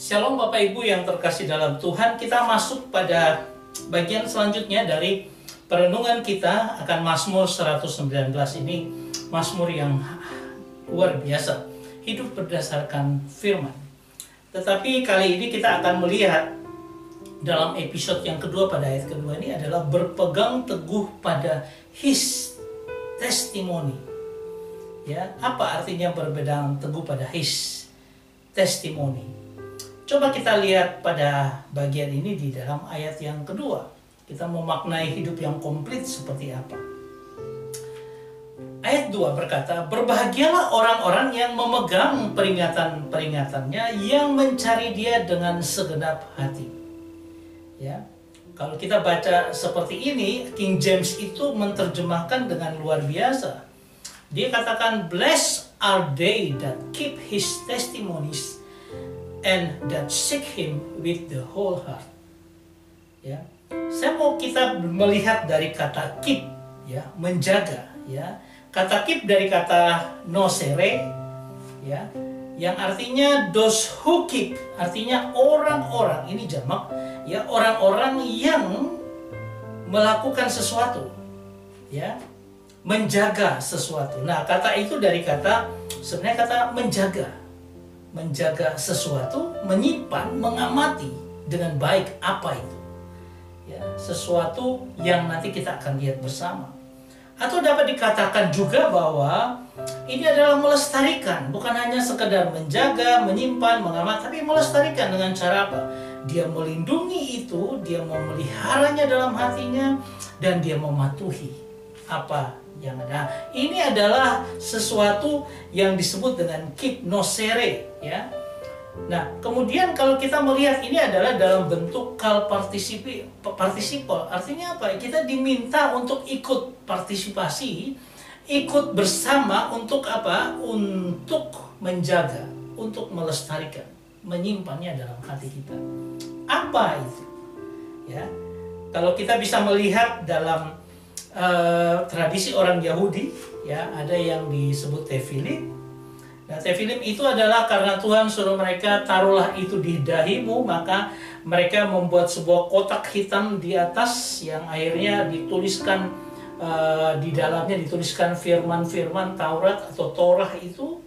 Shalom Bapak Ibu yang terkasih dalam Tuhan. Kita masuk pada bagian selanjutnya dari perenungan kita akan Mazmur 119 ini. Mazmur yang luar biasa, hidup berdasarkan firman. Tetapi kali ini kita akan melihat dalam episode yang kedua, pada ayat kedua ini adalah berpegang teguh pada His testimony. Ya, apa artinya berpegang teguh pada His testimony? Coba kita lihat pada bagian ini di dalam ayat yang kedua. Kita memaknai hidup yang komplit seperti apa. Ayat 2 berkata, berbahagialah orang-orang yang memegang peringatan-peringatannya, yang mencari Dia dengan segenap hati. Ya, kalau kita baca seperti ini, King James itu menerjemahkan dengan luar biasa. Dia katakan, blessed are they that keep His testimonies and that seek Him with the whole heart. Ya, saya mau kita melihat dari kata keep, ya, menjaga, ya. Kata keep dari kata nosere, ya, yang artinya those who keep, artinya orang-orang, ini jamak, ya, orang-orang yang melakukan sesuatu, ya, menjaga sesuatu. Nah, kata itu dari kata, sebenarnya kata menjaga sesuatu, menyimpan, mengamati dengan baik apa itu, ya, sesuatu yang nanti kita akan lihat bersama. Atau dapat dikatakan juga bahwa ini adalah melestarikan, bukan hanya sekedar menjaga, menyimpan, mengamati, tapi melestarikan dengan cara apa? Dia melindungi itu, dia memeliharanya dalam hatinya, dan dia mematuhi apa yang ada. Ini adalah sesuatu yang disebut dengan keep nosere, ya. Nah, kemudian kalau kita melihat ini adalah dalam bentuk participle. Artinya apa? Kita diminta untuk ikut partisipasi, ikut bersama untuk apa? Untuk menjaga, untuk melestarikan, menyimpannya dalam hati kita. Apa itu? Ya. Kalau kita bisa melihat dalam tradisi orang Yahudi, ya, ada yang disebut tefilim. Nah, tefilim itu adalah karena Tuhan suruh mereka taruhlah itu di dahimu, maka mereka membuat sebuah kotak hitam di atas yang akhirnya dituliskan di dalamnya dituliskan firman-firman Taurat atau Torah itu.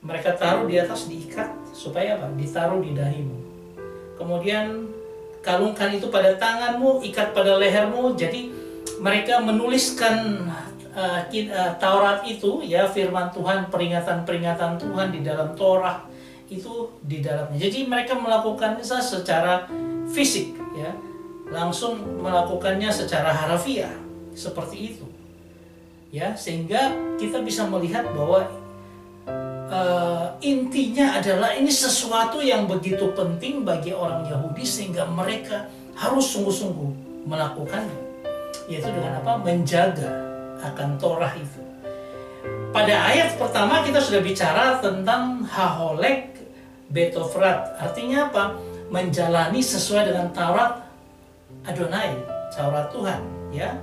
Mereka taruh di atas, diikat supaya apa? Ditaruh di dahimu. Kemudian kalungkan itu pada tanganmu, ikat pada lehermu. Jadi mereka menuliskan Taurat itu, ya, firman Tuhan, peringatan-peringatan Tuhan di dalam Torah itu di dalamnya. Jadi mereka melakukannya secara fisik, ya, langsung melakukannya secara harafiah seperti itu, ya, sehingga kita bisa melihat bahwa intinya adalah ini sesuatu yang begitu penting bagi orang Yahudi sehingga mereka harus sungguh-sungguh melakukannya, yaitu dengan apa? Menjaga akan Torah itu. Pada ayat pertama kita sudah bicara tentang haholek betofrat. Artinya apa? Menjalani sesuai dengan Taurat Adonai, Taurat Tuhan, ya.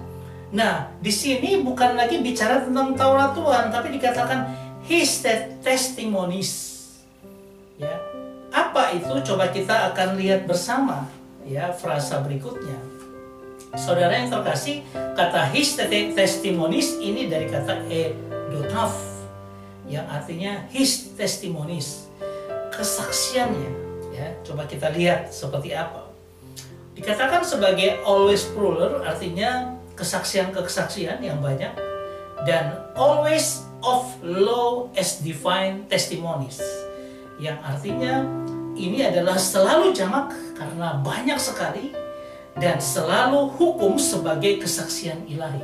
Nah, di sini bukan lagi bicara tentang Taurat Tuhan, tapi dikatakan His testimonies. Ya. Apa itu? Coba kita akan lihat bersama, ya, frasa berikutnya. Saudara yang terkasih, kata His testimonies ini dari kata edotaf, yang artinya His testimonies, kesaksiannya, ya. Coba kita lihat seperti apa. Dikatakan sebagai always plural, artinya kesaksian-kesaksian yang banyak, dan always of law as divine testimonies, yang artinya ini adalah selalu jamak karena banyak sekali, dan selalu hukum sebagai kesaksian ilahi.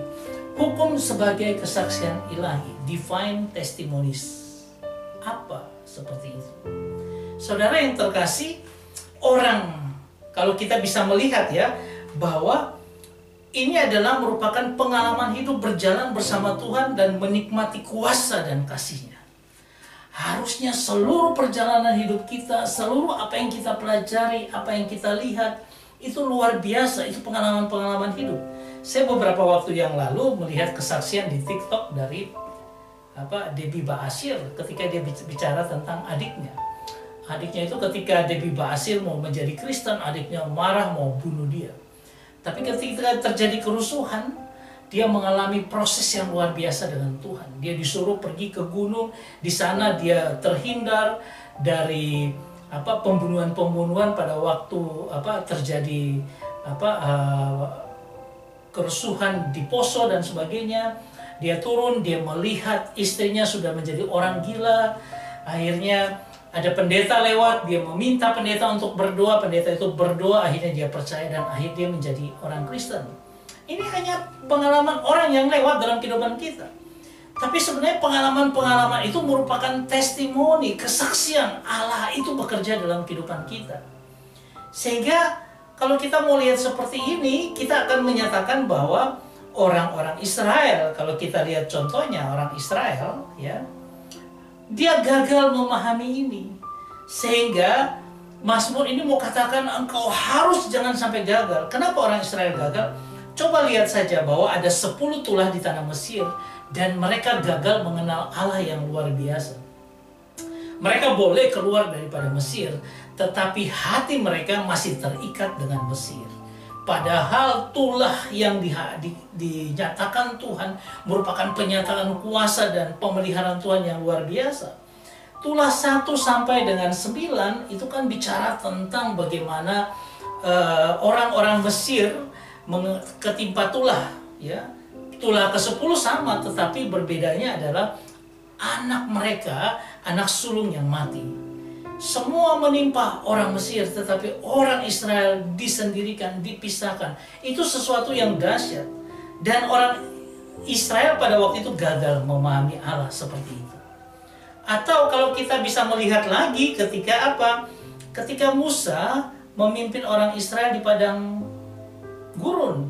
Hukum sebagai kesaksian ilahi, divine testimonies. Apa seperti itu? Saudara yang terkasih, kalau kita bisa melihat, ya, bahwa ini adalah merupakan pengalaman hidup berjalan bersama Tuhan dan menikmati kuasa dan kasih-Nya. Harusnya seluruh perjalanan hidup kita, seluruh apa yang kita pelajari, apa yang kita lihat, itu luar biasa, itu pengalaman-pengalaman hidup. Saya beberapa waktu yang lalu melihat kesaksian di TikTok dari Debbie Baasir ketika dia bicara tentang adiknya. Adiknya itu ketika Debbie Basir mau menjadi Kristen, adiknya marah mau bunuh dia. Tapi ketika terjadi kerusuhan, dia mengalami proses yang luar biasa dengan Tuhan. Dia disuruh pergi ke gunung, di sana dia terhindar dari pembunuhan-pembunuhan pada waktu terjadi kerusuhan di Poso dan sebagainya. Dia turun, dia melihat istrinya sudah menjadi orang gila. Akhirnya ada pendeta lewat, dia meminta pendeta untuk berdoa, pendeta itu berdoa, akhirnya dia percaya dan akhirnya dia menjadi orang Kristen. Ini hanya pengalaman orang yang lewat dalam kehidupan kita. Tapi sebenarnya pengalaman-pengalaman itu merupakan testimoni, kesaksian Allah itu bekerja dalam kehidupan kita. Sehingga kalau kita mau lihat seperti ini, kita akan menyatakan bahwa orang-orang Israel, kalau kita lihat contohnya orang Israel, ya, dia gagal memahami ini. Sehingga Mazmur ini mau katakan engkau harus jangan sampai gagal. Kenapa orang Israel gagal? Coba lihat saja bahwa ada 10 tulah di tanah Mesir dan mereka gagal mengenal Allah yang luar biasa. Mereka boleh keluar daripada Mesir, tetapi hati mereka masih terikat dengan Mesir. Padahal tulah yang dinyatakan Tuhan merupakan penyataan kuasa dan pemeliharaan Tuhan yang luar biasa. Tulah 1 sampai dengan 9 itu kan bicara tentang bagaimana orang-orang Mesir ketimpa tulah, ya. Tulah ke-10 sama, tetapi berbedanya adalah anak mereka, anak sulung yang mati. Semua menimpa orang Mesir, tetapi orang Israel disendirikan, dipisahkan. Itu sesuatu yang dahsyat. Dan orang Israel pada waktu itu gagal memahami Allah seperti itu. Atau kalau kita bisa melihat lagi ketika ketika Musa memimpin orang Israel di padang gurun.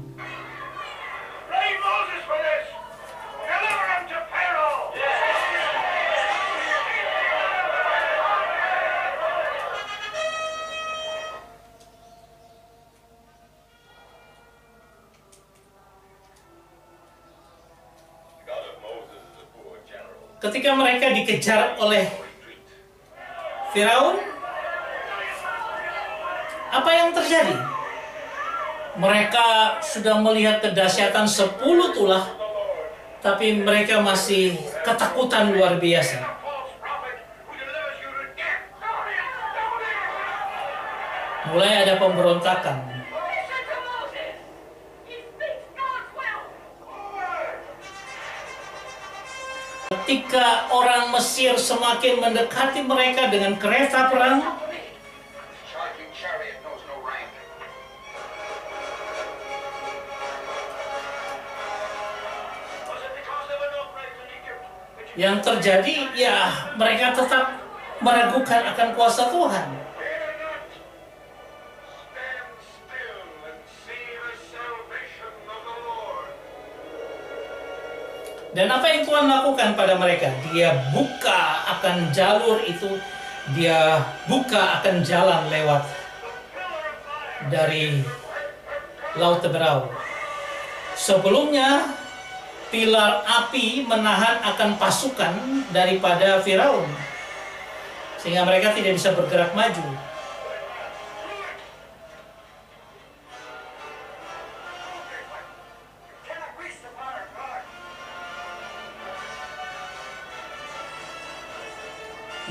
Ketika mereka dikejar oleh Firaun, apa yang terjadi? Mereka sudah melihat kedahsyatan 10 tulah, tapi mereka masih ketakutan luar biasa. Mulai ada pemberontakan. Ketika orang Mesir semakin mendekati mereka dengan kereta perang, yang terjadi ya mereka tetap meragukan akan kuasa Tuhan. Dan apa yang Tuhan lakukan pada mereka? Dia buka akan jalur itu, dia buka akan jalan lewat dari Laut Teberau. Sebelumnya pilar api menahan akan pasukan daripada Firaun, sehingga mereka tidak bisa bergerak maju.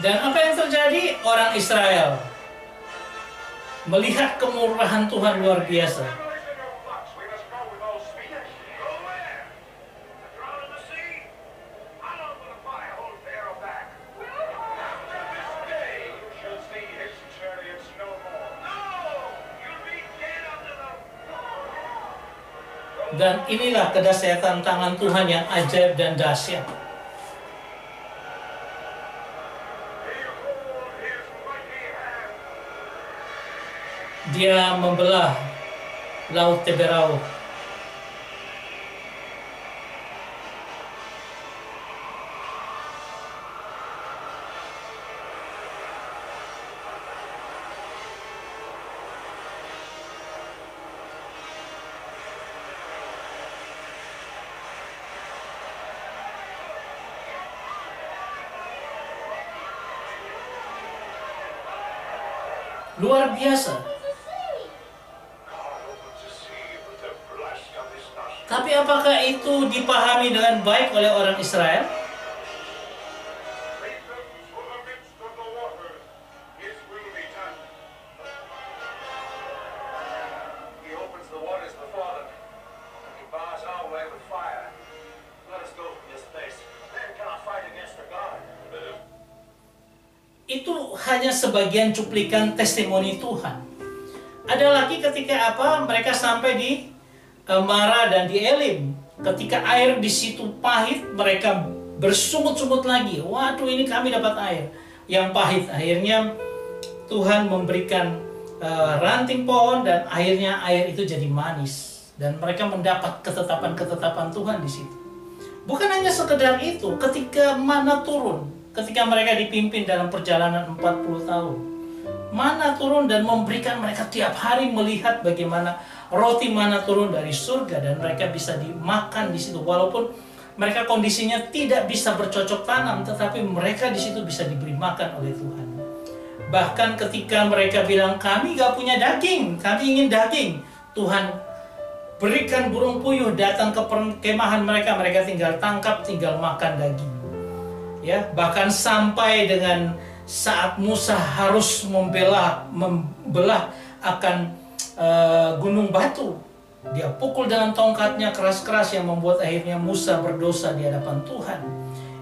Dan apa yang terjadi? Orang Israel melihat kemurahan Tuhan luar biasa. Dan inilah kedahsyatan tangan Tuhan yang ajaib dan dahsyat. Dia membelah Laut Teberau. Luar biasa. Tapi apakah itu dipahami dengan baik oleh orang Israel? Itu hanya sebagian cuplikan testimoni Tuhan. Ada lagi ketika mereka sampai di Mara dan di Elim. Ketika air di situ pahit, mereka bersungut-sungut lagi. Waduh, ini kami dapat air yang pahit. Akhirnya Tuhan memberikan ranting pohon dan akhirnya air itu jadi manis. Dan mereka mendapat ketetapan-ketetapan Tuhan di situ. Bukan hanya sekedar itu, ketika mana turun. Ketika mereka dipimpin dalam perjalanan 40 tahun, mana turun dan memberikan mereka tiap hari melihat bagaimana roti mana turun dari surga dan mereka bisa dimakan di situ. Walaupun mereka kondisinya tidak bisa bercocok tanam, tetapi mereka di situ bisa diberi makan oleh Tuhan. Bahkan ketika mereka bilang, kami gak punya daging, kami ingin daging, Tuhan berikan burung puyuh datang ke kemahan mereka, mereka tinggal tangkap, tinggal makan daging. Ya, bahkan sampai dengan saat Musa harus membelah akan gunung batu, dia pukul dengan tongkatnya keras-keras yang membuat akhirnya Musa berdosa di hadapan Tuhan.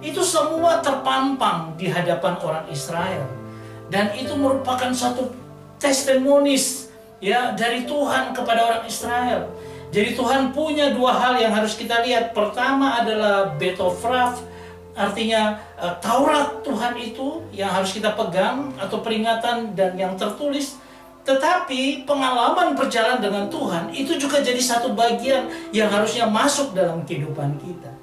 Itu semua terpampang di hadapan orang Israel, dan itu merupakan satu testimonis ya dari Tuhan kepada orang Israel. Jadi Tuhan punya dua hal yang harus kita lihat. Pertama adalah betofraf, artinya Taurat Tuhan itu yang harus kita pegang atau peringatan dan yang tertulis. Tetapi pengalaman berjalan dengan Tuhan itu juga jadi satu bagian yang harusnya masuk dalam kehidupan kita.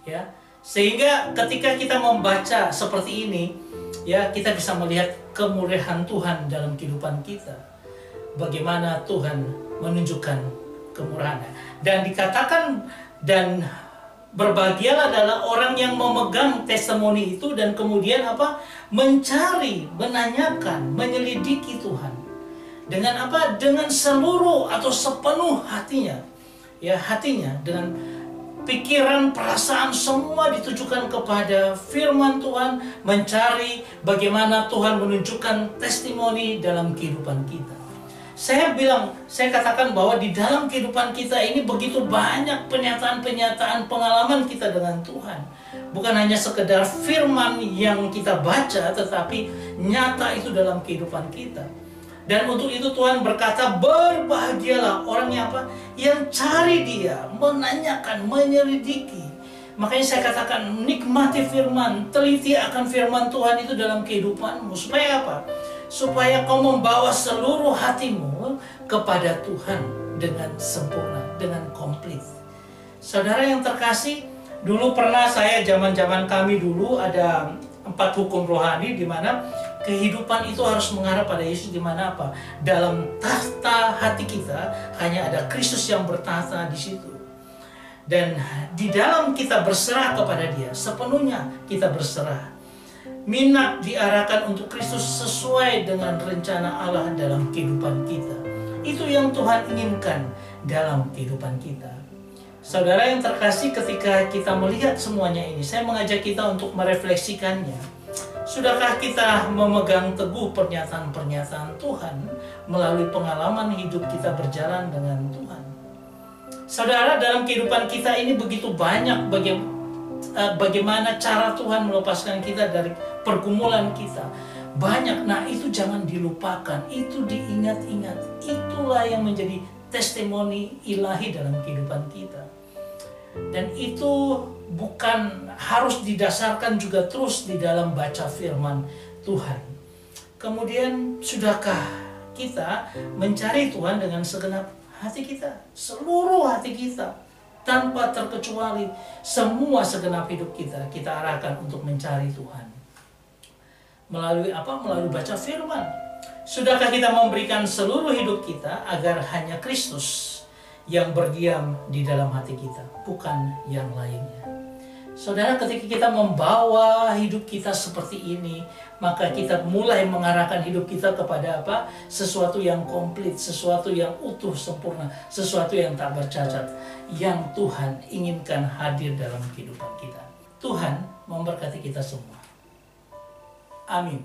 Ya, sehingga ketika kita membaca seperti ini, ya kita bisa melihat kemuliaan Tuhan dalam kehidupan kita. Bagaimana Tuhan menunjukkan kemurahannya. Dan dikatakan dan berbahagialah adalah orang yang memegang testimoni itu dan kemudian mencari, menanyakan, menyelidiki Tuhan. Dengan Dengan seluruh atau sepenuh hatinya. Ya, hatinya dengan pikiran, perasaan semua ditujukan kepada firman Tuhan, mencari bagaimana Tuhan menunjukkan testimoni dalam kehidupan kita. Saya katakan bahwa di dalam kehidupan kita ini begitu banyak pernyataan-pernyataan pengalaman kita dengan Tuhan. Bukan hanya sekedar firman yang kita baca, tetapi nyata itu dalam kehidupan kita. Dan untuk itu Tuhan berkata, berbahagialah orang yang cari Dia, menanyakan, menyelidiki. Makanya saya katakan, nikmati firman, teliti akan firman Tuhan itu dalam kehidupanmu. Supaya supaya kau membawa seluruh hatimu kepada Tuhan dengan sempurna, dengan komplit. Saudara yang terkasih, dulu pernah saya zaman kami dulu ada 4 hukum rohani di mana kehidupan itu harus mengarah pada Yesus, di mana dalam tahta hati kita hanya ada Kristus yang bertahta di situ. Dan di dalam kita berserah kepada Dia, sepenuhnya kita berserah. Minat diarahkan untuk Kristus sesuai dengan rencana Allah dalam kehidupan kita. Itu yang Tuhan inginkan dalam kehidupan kita. Saudara yang terkasih, ketika kita melihat semuanya ini, saya mengajak kita untuk merefleksikannya. Sudahkah kita memegang teguh pernyataan-pernyataan Tuhan melalui pengalaman hidup kita berjalan dengan Tuhan? Saudara, dalam kehidupan kita ini begitu banyak bagaimana cara Tuhan melepaskan kita dari pergumulan kita. Banyak, nah itu jangan dilupakan, itu diingat-ingat. Itulah yang menjadi testimoni ilahi dalam kehidupan kita. Dan itu bukan harus didasarkan juga terus di dalam baca firman Tuhan. Kemudian, sudahkah kita mencari Tuhan dengan segenap hati kita, seluruh hati kita, tanpa terkecuali, semua segenap hidup kita arahkan untuk mencari Tuhan. Melalui Melalui baca firman. Sudahkah kita memberikan seluruh hidup kita agar hanya Kristus yang berdiam di dalam hati kita, bukan yang lainnya. Saudara, ketika kita membawa hidup kita seperti ini, maka kita mulai mengarahkan hidup kita kepada apa? Sesuatu yang komplit, sesuatu yang utuh, sempurna, sesuatu yang tak bercacat, yang Tuhan inginkan hadir dalam kehidupan kita. Tuhan memberkati kita semua. Amin.